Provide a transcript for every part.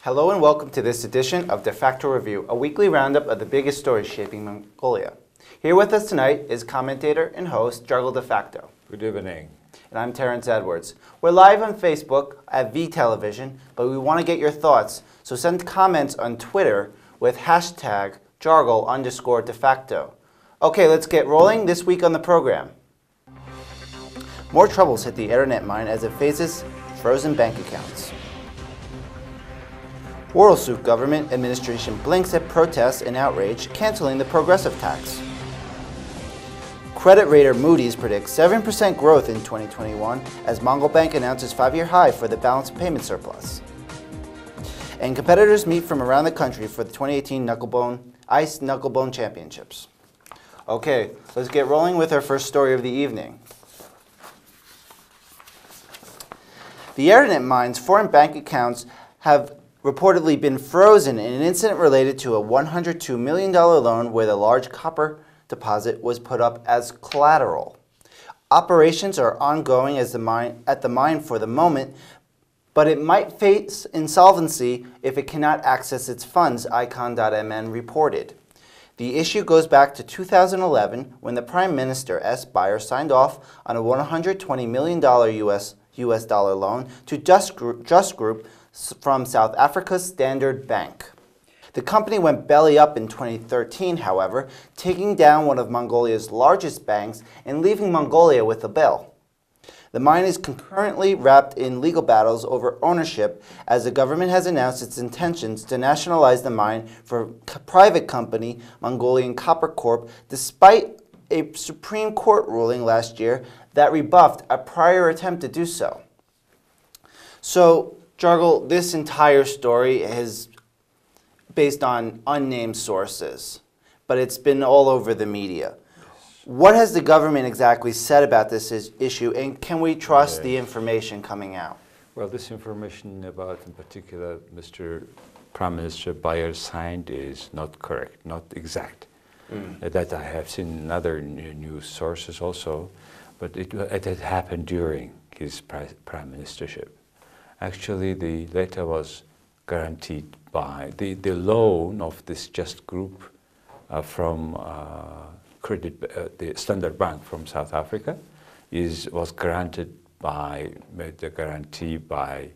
Hello and welcome to this edition of Defacto Review, a weekly roundup of the biggest stories shaping Mongolia. Here with us tonight is commentator and host Jargle Defacto. Good evening. And I'm Terrence Edwards. We're live on Facebook at V Television, but we want to get your thoughts, so send comments on Twitter with hashtag Jargle_Defacto. Okay, let's get rolling this week on the program. More troubles hit the ERDENET mine as it faces frozen bank accounts. Warlsuk government administration blinks at protests and outrage, canceling the progressive tax. Credit rater Moody's predicts 7% growth in 2021 as Mongol Bank announces 5-year high for the balance payment surplus. And competitors meet from around the country for the 2018 Ice Knucklebone Championships. Okay, let's get rolling with our first story of the evening. The ERDENET mine's foreign bank accounts have reportedly been frozen in an incident related to a $102 million loan where the large copper deposit was put up as collateral. Operations are ongoing at the mine for the moment, but it might face insolvency if it cannot access its funds, Icon.mn reported. The issue goes back to 2011 when the Prime Minister S. Bayer signed off on a $120 million US dollar loan to Just Group from South Africa's Standard Bank. The company went belly up in 2013, however, taking down one of Mongolia's largest banks and leaving Mongolia with a bill. The mine is concurrently wrapped in legal battles over ownership as the government has announced its intentions to nationalize the mine for private company Mongolian Copper Corp, despite a Supreme Court ruling last year that rebuffed a prior attempt to do so. So, Jargle, this entire story is based on unnamed sources, but it's been all over the media. What has the government exactly said about this issue, and can we trust the information coming out? Well, this information about, in particular, Mr. Prime Minister Bayer signed is not correct, not exact. That I have seen in other news sources also, but it had happened during his prime ministership. Actually, the letter was guaranteed by the loan of this Just Group from the Standard Bank from South Africa was granted by the guarantee by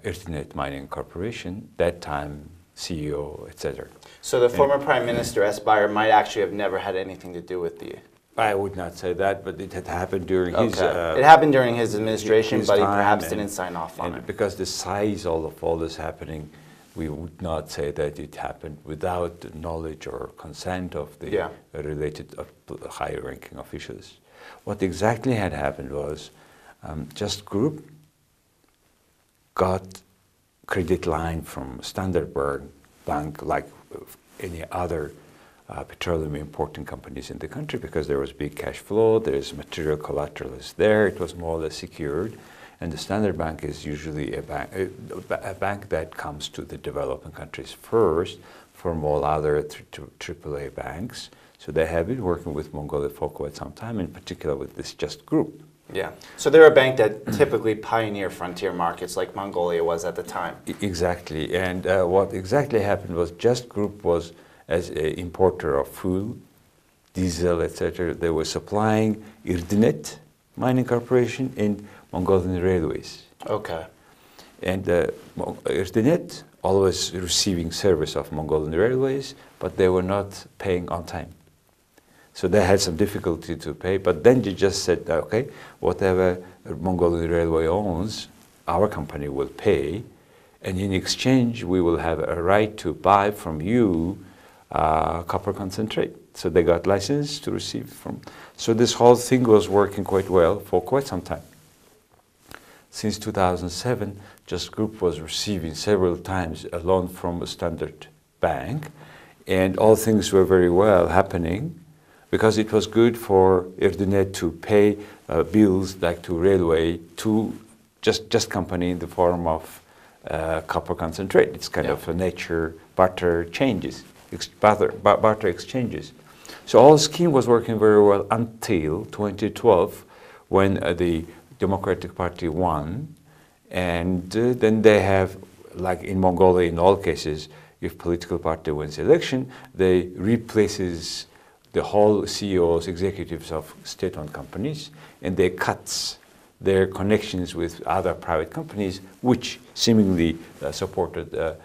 ERDENET Mining Corporation, that time CEO, etc. So the former Prime Minister S. Bayer might actually have never had anything to do with the... I would not say that, but it had happened during his... it happened during his administration, but he perhaps didn't sign off on it. Because the size of all this happening, we would not say that it happened without the knowledge or consent of the related higher-ranking officials. What exactly had happened was Just Group got credit line from Standard Bank like any other petroleum importing companies in the country, because there was big cash flow, there is material collateral is there, it was more or less secured, and the Standard Bank is usually a bank that comes to the developing countries first from all other AAA banks. So they have been working with Mongolia for quite some time, in particular with this Just Group. Yeah, so they're a bank that typically pioneer frontier markets like Mongolia was at the time. Exactly, and what exactly happened was Just Group was, as an importer of fuel, diesel, etc., they were supplying ERDENET Mining Corporation and Mongolian Railways. Okay. And ERDENET always receiving service of Mongolian Railways, but they were not paying on time. So they had some difficulty to pay, but then they just said, okay, whatever Mongolian Railway owns, our company will pay, and in exchange we will have a right to buy from you copper concentrate. So they got license to receive from. So this whole thing was working quite well for quite some time. Since 2007, Just Group was receiving several times a loan from a Standard Bank, and all things were very well happening because it was good for ERDENET to pay bills like to railway to just company in the form of copper concentrate. It's kind of a nature barter changes. Barter exchanges. So all scheme was working very well until 2012 when the Democratic Party won, and then they have like in Mongolia, in all cases, if political party wins election, they replaces the whole CEOs, executives of state-owned companies, and they cuts their connections with other private companies, which seemingly supported the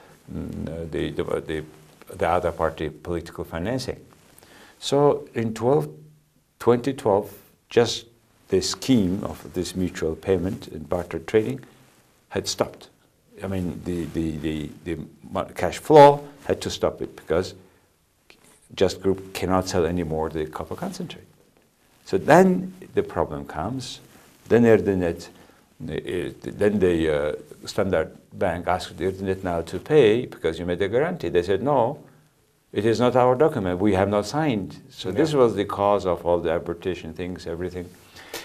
other party political financing. So in 2012, just the scheme of this mutual payment and barter trading had stopped. I mean, the cash flow had to stop it because Just Group cannot sell anymore the copper concentrate. So then the problem comes. Then ERDENET, then the Standard Bank asked ERDENET now to pay because you made a guarantee. They said, no, it is not our document. We have not signed. So this was the cause of all the arbitration things, everything.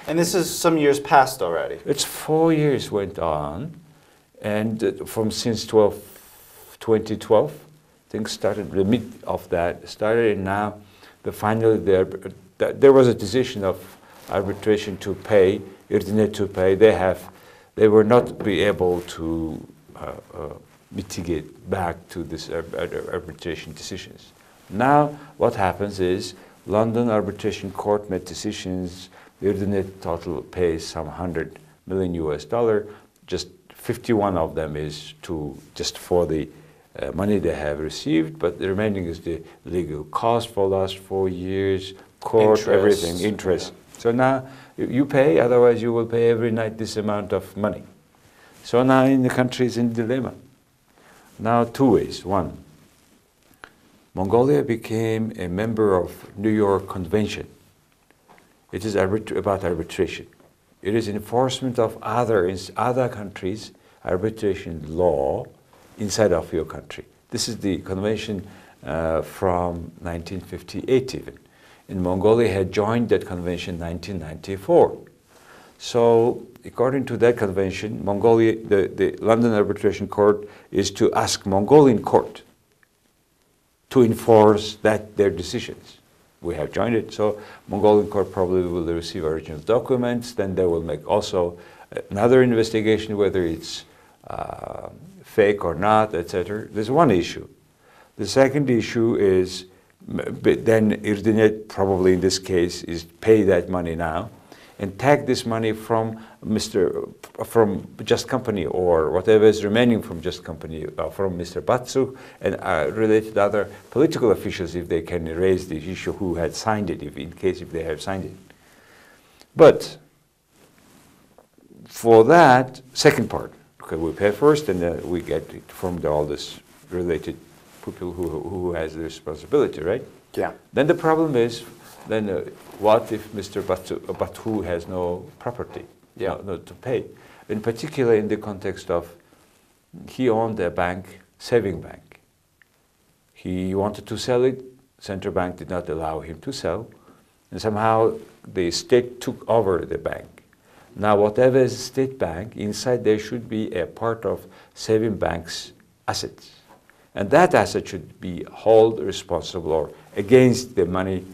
And this is some years past already. It's 4 years went on. And since 2012, things started, the mid of that started, and now there was a decision of arbitration to pay, ERDENET to pay. They were not be able to mitigate back to this arbitration decisions. Now what happens is London Arbitration Court made decisions. ERDENET total pays some $100 million US. Just 51 of them is just for the money they have received, but the remaining is the legal cost for the last 4 years, court, everything, interest. Yeah. So now you pay, otherwise you will pay every night this amount of money. So now the country is in dilemma. Now 2 ways. One, Mongolia became a member of New York Convention. It is about arbitration. It is enforcement of other countries' arbitration law inside of your country. This is the convention from 1958 even. And Mongolia had joined that convention in 1994. So according to that convention, Mongolia, the London Arbitration Court is to ask Mongolian court to enforce their decisions. We have joined it, so Mongolian court probably will receive original documents, then they will make also another investigation whether it's fake or not, etc. There's one issue. The second issue is then ERDENET probably in this case is pay that money now and take this money from Just Company or whatever is remaining from Just Company, from Mr. Batsu and related other political officials if they can raise the issue who had signed it, if they have signed it. But for that second part, okay, we pay first and then we get it from all this related people who has the responsibility, right? Yeah. Then the problem is, then what if Mr. Batu has no property no to pay? In particular in the context of he owned a bank, saving bank. He wanted to sell it, central bank did not allow him to sell, and somehow the state took over the bank. Now whatever is state bank, inside there should be a part of saving bank's assets. And that asset should be held responsible or against the money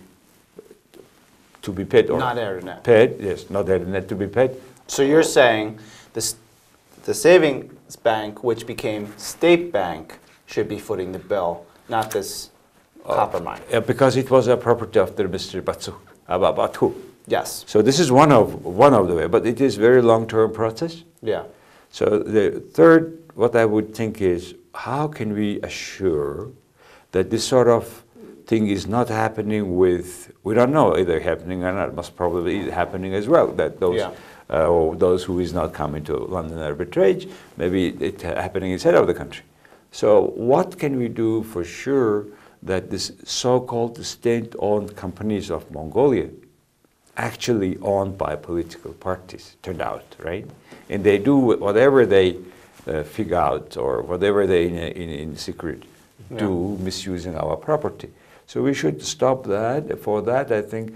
to be paid or not ERDENET. Paid, yes, not ERDENET to be paid. So you're saying the savings bank, which became state bank, should be footing the bill, not this copper mine. Because it was a property of the Mr. Batu. Yes. So this is one of the way, but it is very long-term process. Yeah. So the third, what I would think is, how can we assure that this sort of thing is not happening with, we don't know either happening or not, must probably be happening as well, that those, or those who is not coming to London arbitrage, maybe it's happening inside of the country. So what can we do for sure that this so-called state-owned companies of Mongolia actually owned by political parties, turned out, right? And they do whatever they figure out or whatever they in secret do misusing our property. So we should stop that. For that, I think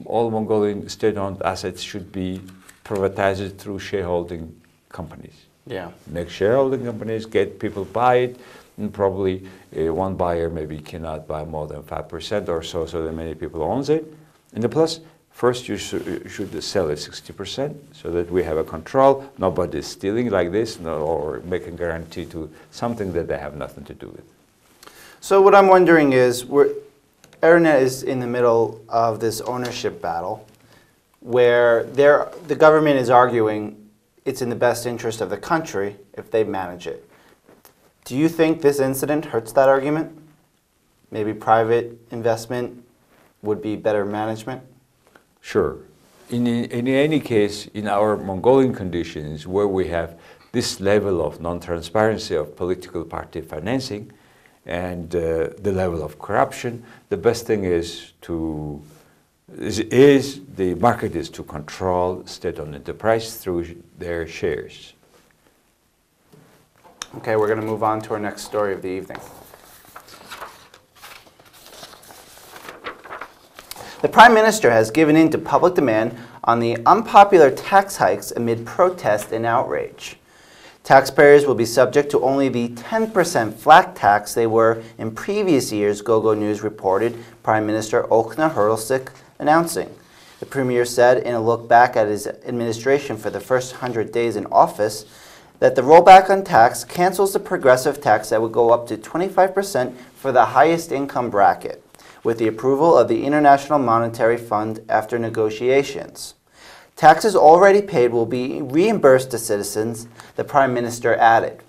all Mongolian state-owned assets should be privatized through shareholding companies. Yeah. Make shareholding companies, get people buy it, and probably one buyer maybe cannot buy more than 5% or so that many people owns it. And plus, first you should sell it 60% so that we have a control. Nobody's stealing like this or making guarantee to something that they have nothing to do with. So what I'm wondering is, ERDENET is in the middle of this ownership battle where the government is arguing it's in the best interest of the country if they manage it. Do you think this incident hurts that argument? Maybe private investment would be better management? Sure. In any case, in our Mongolian conditions, where we have this level of non-transparency of political party financing and the level of corruption, the best thing is the market is to control state-owned enterprise through their shares. Okay, we're going to move on to our next story of the evening. The Prime Minister has given in to public demand on the unpopular tax hikes amid protest and outrage. Taxpayers will be subject to only the 10% flat tax they were in previous years, Gogo News reported Prime Minister Okhna Hurlsik announcing. The Premier said in a look back at his administration for the first 100 days in office that the rollback on tax cancels the progressive tax that would go up to 25% for the highest income bracket, with the approval of the International Monetary Fund after negotiations. Taxes already paid will be reimbursed to citizens, the Prime Minister added.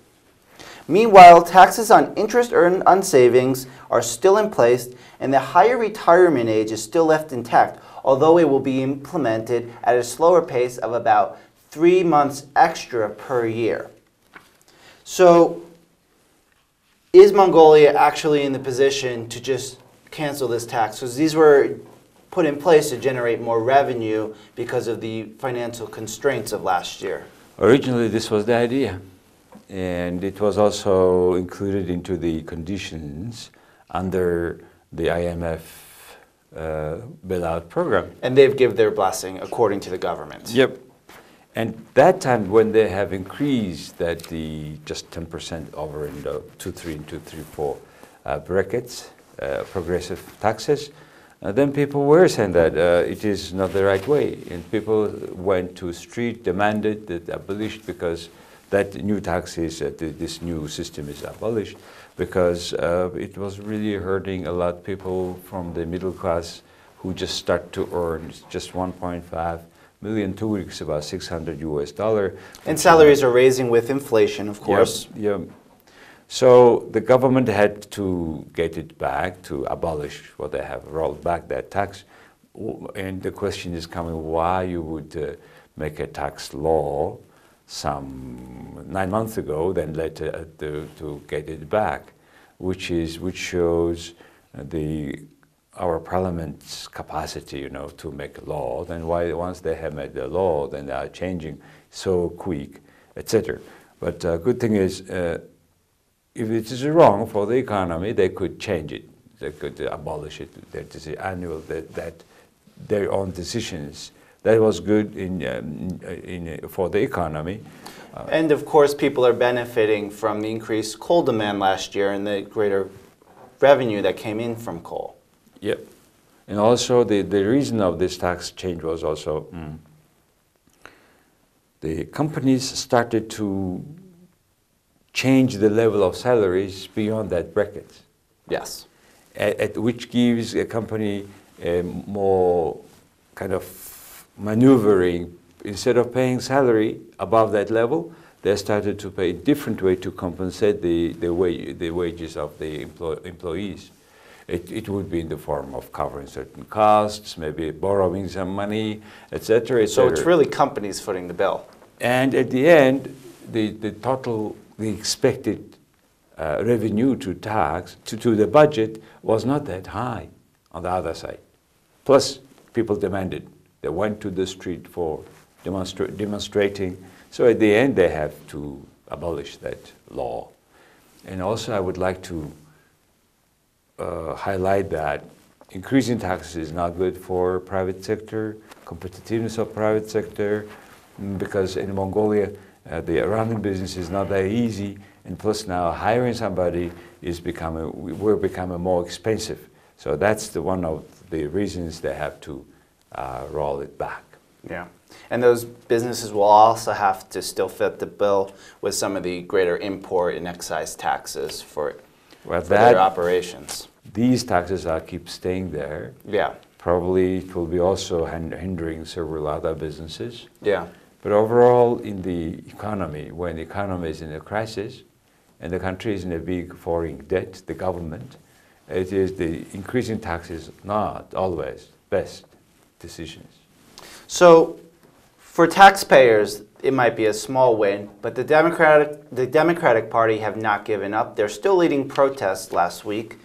Meanwhile, taxes on interest earned on savings are still in place and the higher retirement age is still left intact, although it will be implemented at a slower pace of about 3 months extra per year. So, is Mongolia actually in the position to just cancel this tax? Because these were put in place to generate more revenue because of the financial constraints of last year. Originally, this was the idea, and it was also included into the conditions under the IMF bailout program. And they've given their blessing according to the government. Yep. And that time when they have increased that the just 10% over in the 2.3 and 2.34 brackets, progressive taxes, then people were saying that it is not the right way. And people went to street, demanded that abolished because that new tax is, this new system is abolished because it was really hurting a lot of people from the middle class who just start to earn just 1.5 million, 2 weeks, about $600. And salaries are raising with inflation, of course. Yeah. So the government had to get it back, to abolish what they have rolled back that tax. And the question is coming, why you would make a tax law some 9 months ago, then later to get it back, which shows our parliament's capacity, to make a law. Then why once they have made the law, then they are changing so quick, etc. But good thing is, if it is wrong for the economy, they could change it. They could abolish it. That is annual. That their own decisions. That was good for the economy. And of course, people are benefiting from the increased coal demand last year and the greater revenue that came in from coal. Yep. And also the reason of this tax change was also the companies started to change the level of salaries beyond that bracket. Yes. Which gives a company a more kind of maneuvering. Instead of paying salary above that level, they started to pay a different way to compensate the wages of the employees. It would be in the form of covering certain costs, maybe borrowing some money, etc. So it's really companies footing the bill. And at the end, the expected revenue to tax, to the budget, was not that high on the other side. Plus, people demanded. They went to the street for demonstrating. So at the end, they have to abolish that law. And also, I would like to highlight that increasing taxes is not good for private sector, competitiveness of private sector, because in Mongolia, the running business is not that easy, and plus now hiring somebody will become more expensive. So that's one of the reasons they have to roll it back. Yeah. And those businesses will also have to still fit the bill with some of the greater import and excise taxes for their operations. These taxes keep staying there. Yeah. Probably it will be also hindering several other businesses. Yeah. But overall, in the economy, when the economy is in a crisis and the country is in a big foreign debt, the government, it is the increasing taxes not always best decisions. So, for taxpayers, it might be a small win, but the Democratic Party have not given up. They're still leading protests last week.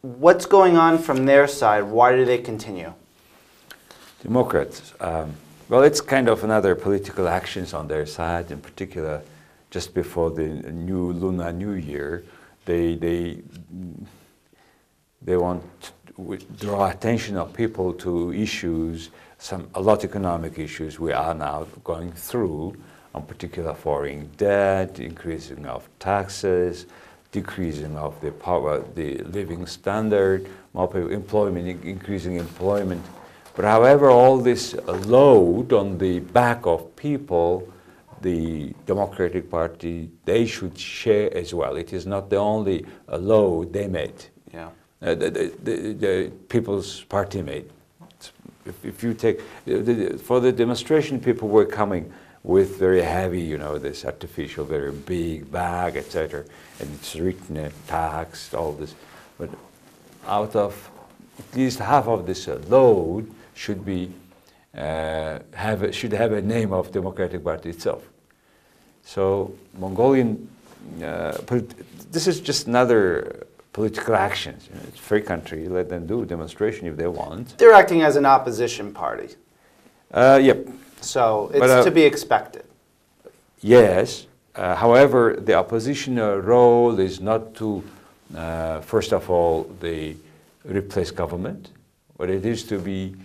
What's going on from their side? Why do they continue? Democrats, well, it's kind of another political actions on their side. In particular, just before the new Lunar New Year, they want to draw attention of people to issues, a lot of economic issues we are now going through, on particular foreign debt, increasing of taxes, decreasing of the living standard, employment, increasing employment. But however, all this load on the back of people, the Democratic Party, they should share as well. It is not the only load they made. Yeah. The People's Party made. If you take, for the demonstration, people were coming with very heavy, this artificial, very big bag, etc. And it's written, taxed, all this. But out of at least half of this load should be should have a name of Democratic Party itself. So Mongolian, this is just another political actions. It's a free country. Let them do demonstration if they want. They're acting as an opposition party. Yep. So it's to be expected. Yes. However, the opposition role is not to, first of all, replace government, but it is to be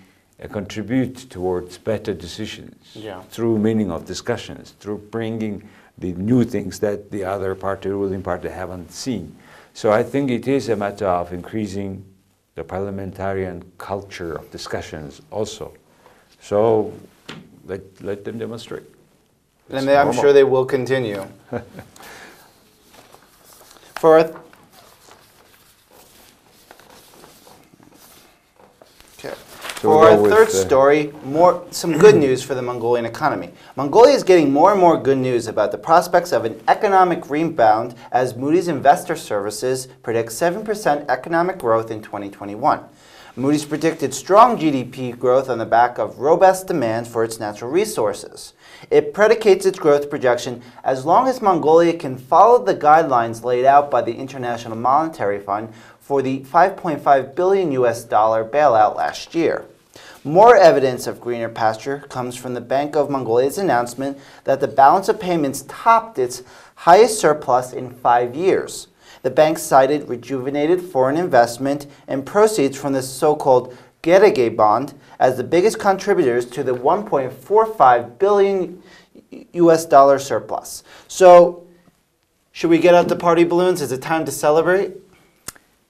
contribute towards better decisions through meaning of discussions, through bringing the new things that the other party, ruling party, haven't seen. So I think it is a matter of increasing the parliamentarian culture of discussions also. So let them demonstrate. And I'm sure they will continue. For our third story, some good news for the Mongolian economy. Mongolia is getting more and more good news about the prospects of an economic rebound as Moody's Investor Services predicts 7% economic growth in 2021. Moody's predicted strong GDP growth on the back of robust demand for its natural resources. It predicates its growth projection as long as Mongolia can follow the guidelines laid out by the International Monetary Fund for the $5.5 billion bailout last year. More evidence of greener pasture comes from the Bank of Mongolia's announcement that the balance of payments topped its highest surplus in 5 years. The bank cited rejuvenated foreign investment and proceeds from the so-called KNUCKLE-BONE as the biggest contributors to the $1.45 billion surplus. So, should we get out the party balloons? Is it time to celebrate?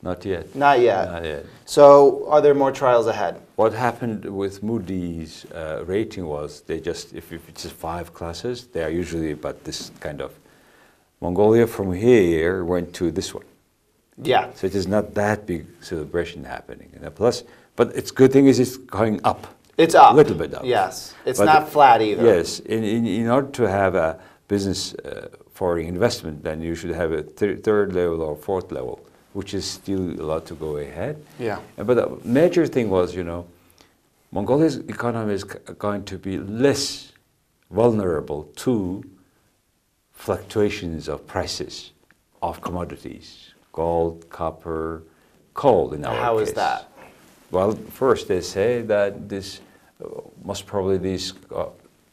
Not yet. Not yet. Not yet. So, are there more trials ahead? What happened with Moody's rating was they just, if it's 5 classes, they are usually about this kind of. Mongolia from here went to this one. Yeah. So it is not that big celebration happening. And plus, but it's good thing is it's going up. It's up. A little bit up. Yes. It's not flat either. Yes. In order to have a business foreign investment, then you should have a third level or fourth level, which is still a lot to go ahead. Yeah. But the major thing was, Mongolia's economy is going to be less vulnerable to fluctuations of prices of commodities, gold, copper, coal in our case. How is that? Well, first they say that most probably these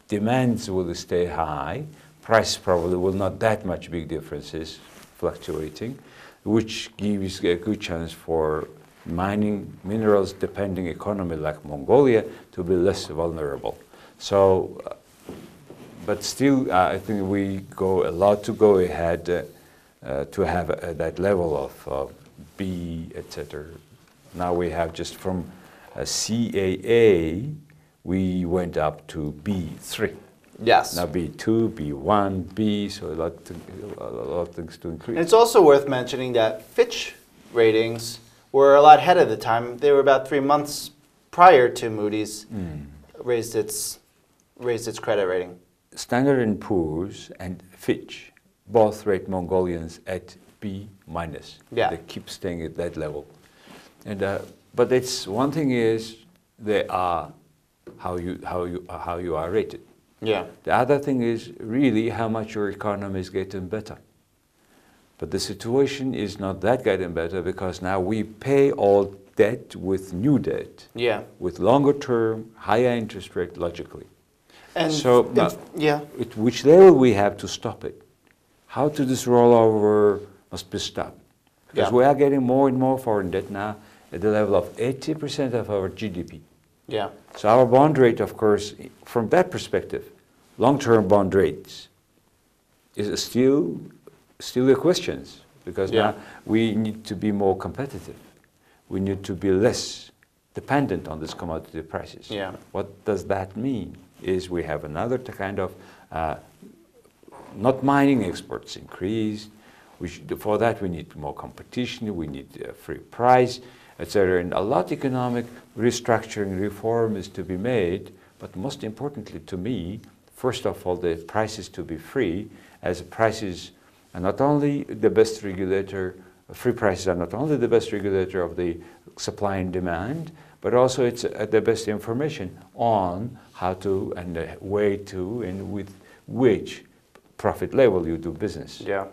demands will stay high, price probably will not that much big differences fluctuating, which gives a good chance for mining minerals depending economy like Mongolia to be less vulnerable. So, but still, I think we go a lot to go ahead to have that level of B, etc. Now we have just from CAA we went up to B3. Yes. Now B2, B1, B, so a lot of things to increase. And it's also worth mentioning that Fitch ratings were a lot ahead of the time. They were about 3 months prior to Moody's raised its credit rating. Standard & Poor's and Fitch both rate Mongolians at B-. Yeah. They keep staying at that level. And but it's one thing is they are how you are rated. Yeah. The other thing is really how much your economy is getting better. But the situation is not that getting better because now we pay all debt with new debt. Yeah. With longer term, higher interest rate logically. And so yeah. at which level we have to stop it? How to this rollover must be stopped. Because we are getting more and more foreign debt now at the level of 80% of our GDP. Yeah. So our bond rate, of course, from that perspective, long-term bond rates is still a question because now we need to be more competitive. We need to be less dependent on these commodity prices. Yeah. What does that mean? Is we have another kind of not mining exports increased. For that we need more competition. We need a free price, etc. And a lot of economic restructuring reform is to be made. But most importantly to me, first of all, the prices to be free, as prices are not only the best regulator. Free prices are not only the best regulator of the supply and demand, but also it's the best information on how to and the way to and with which profit level you do business. Yeah.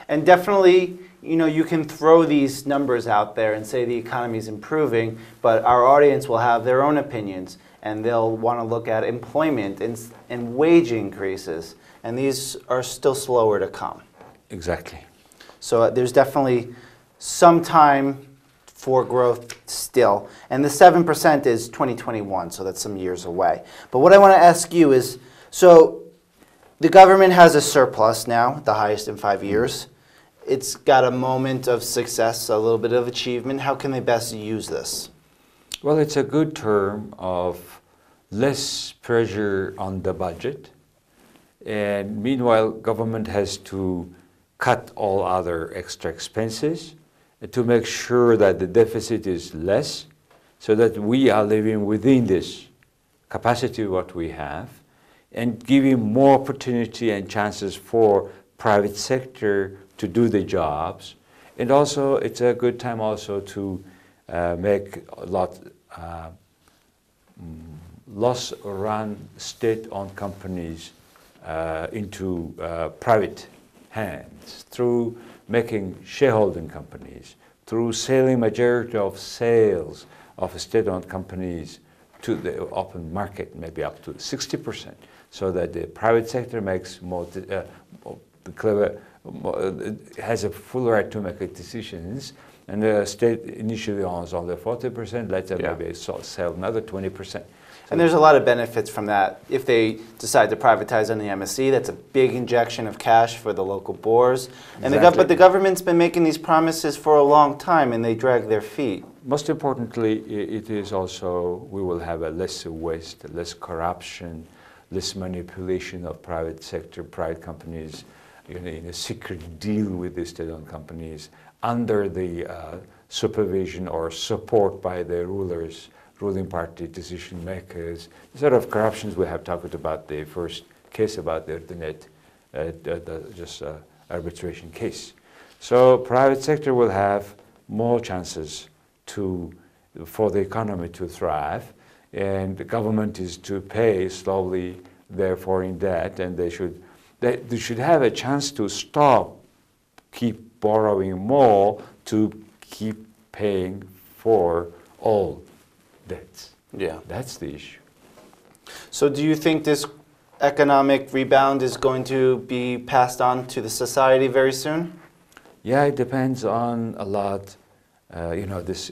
And definitely, you know, you can throw these numbers out there and say the economy is improving, but our audience will have their own opinions and they'll want to look at employment and wage increases, and these are still slower to come. Exactly. So there's definitely some time for growth still. And the 7% is 2021, so that's some years away. But what I want to ask you is, so the government has a surplus now, the highest in 5 years. It's got a moment of success, a little bit of achievement. How can they best use this? Well, it's a good term of less pressure on the budget. And meanwhile, government has to cut all other extra expenses to make sure that the deficit is less, so that we are living within this capacity what we have, and giving more opportunity and chances for private sector to do the jobs. And also, it's a good time also to make a lot loss-run state-owned companies into private hands through making shareholding companies, through selling majority of sales of state-owned companies to the open market, maybe up to 60%, so that the private sector makes more has a full right to make decisions, and the state initially owns only 40%, later maybe sell another 20%. And there's a lot of benefits from that. If they decide to privatize on the MSC, that's a big injection of cash for the local boards. And but the government's been making these promises for a long time, and they drag their feet. Most importantly, it is also, we will have a less waste, less corruption, less manipulation of private sector, private companies, in a secret deal with the state-owned companies under the supervision or support by the rulers, ruling party decision makers. The sort of corruptions we have talked about, the first case about the ERDENET, arbitration case. So private sector will have more chances for the economy to thrive, and the government is to pay slowly their foreign debt, and they should have a chance to keep borrowing more to keep paying for all debts. Yeah. That's the issue. So do you think this economic rebound is going to be passed on to the society very soon? Yeah, it depends on a lot. You know, this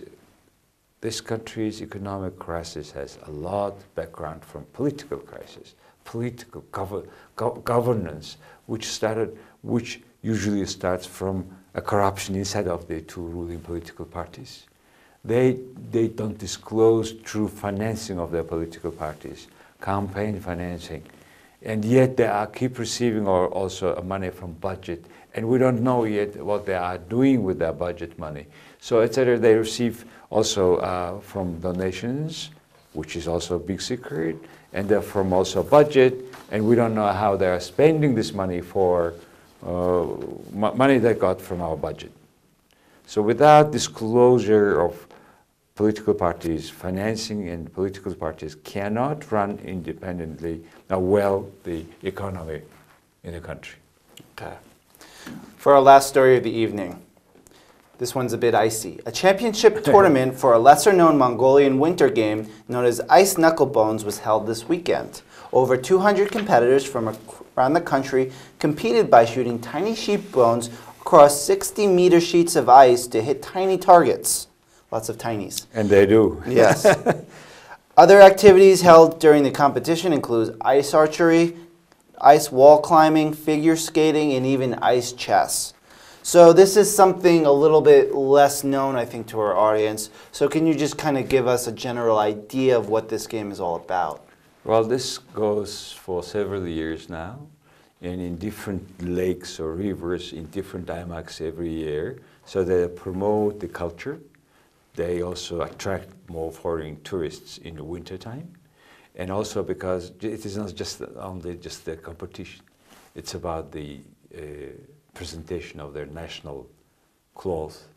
country's economic crisis has a lot of background from political crisis, political governance, which usually starts from a corruption inside of the two ruling political parties. They don't disclose true financing of their political parties, campaign financing, and yet they keep receiving also money from budget, and we don't know yet what they are doing with their budget money. So etc. They receive also from donations, which is also a big secret, and they're from also budget, and we don't know how they are spending this money for money they got from our budget. So without disclosure of political parties' financing, and political parties cannot run independently the economy in the country. Okay. For our last story of the evening, this one's a bit icy. A championship tournament for a lesser-known Mongolian winter game known as Ice Knucklebones was held this weekend. Over 200 competitors from around the country competed by shooting tiny sheep bones across 60-meter sheets of ice to hit tiny targets. Lots of tinies. And they do. Yes. Other activities held during the competition include ice archery, ice wall climbing, figure skating, and even ice chess. So this is something a little bit less known, I think, to our audience. So can you just kind of give us a general idea of what this game is all about? Well, this goes for several years now, and in different lakes or rivers in different IMAX every year. So they promote the culture. They also attract more foreign tourists in the wintertime. And also because it is not just only just the competition. It's about the presentation of their national clothes,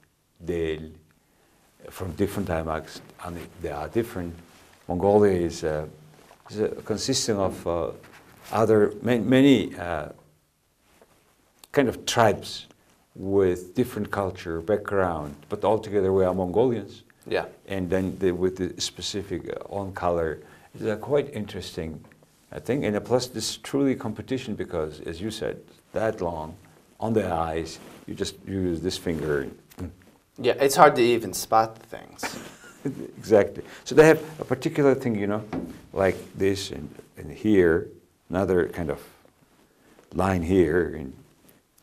from different IMAX, and they are different. Mongolia is consisting of many kind of tribes with different culture, background, but altogether we are Mongolians. Yeah. And then with the specific own color. It's quite interesting, I think. And plus this truly competition because, as you said, that long, on the eyes, you just use this finger. Yeah, it's hard to even spot things. Exactly. So they have a particular thing, you know, like this and here, another kind of line here, and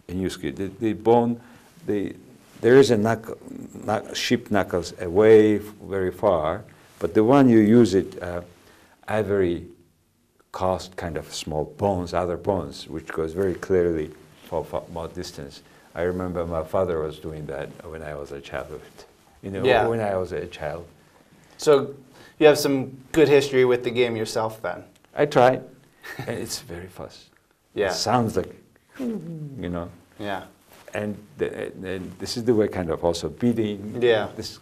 you see the bone, there is a sheep knuckles away very far, but the one you use it, ivory cost kind of small bones, other bones, which goes very clearly for more distance. I remember my father was doing that when I was a child. When I was a child. So you have some good history with the game yourself then? I tried, and it's very fast. Yeah. It sounds like, you know. Yeah. And this is the way kind of also beating. Yeah. This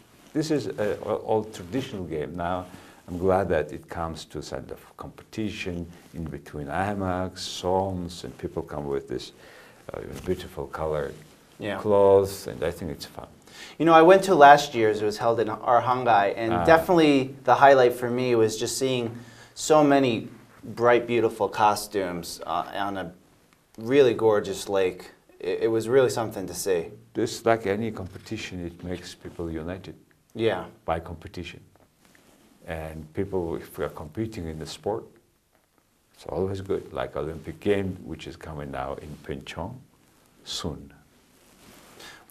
is an old traditional game. Now I'm glad that it comes to sort of competition in between IMAX, songs, and people come with this beautiful colored clothes, and I think it's fun. You know, I went to last year's. It was held in Arhangai, and definitely the highlight for me was just seeing so many bright, beautiful costumes on a really gorgeous lake. It was really something to see. Just like any competition, it makes people united. Yeah. By competition. And people, if we are competing in the sport, it's always good. Like Olympic Games, which is coming now in Pyeongchang soon.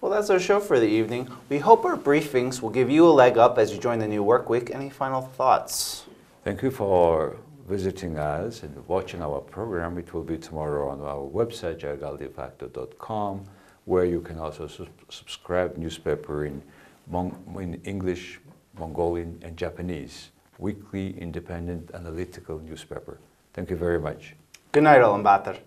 Well, that's our show for the evening. We hope our briefings will give you a leg up as you join the new work week. Any final thoughts? Thank you for visiting us and watching our program. It will be tomorrow on our website, Defacto.com, where you can also subscribe newspaper in English, Mongolian, and Japanese. Weekly, independent, analytical newspaper. Thank you very much. Good night, Ulaanbaatar.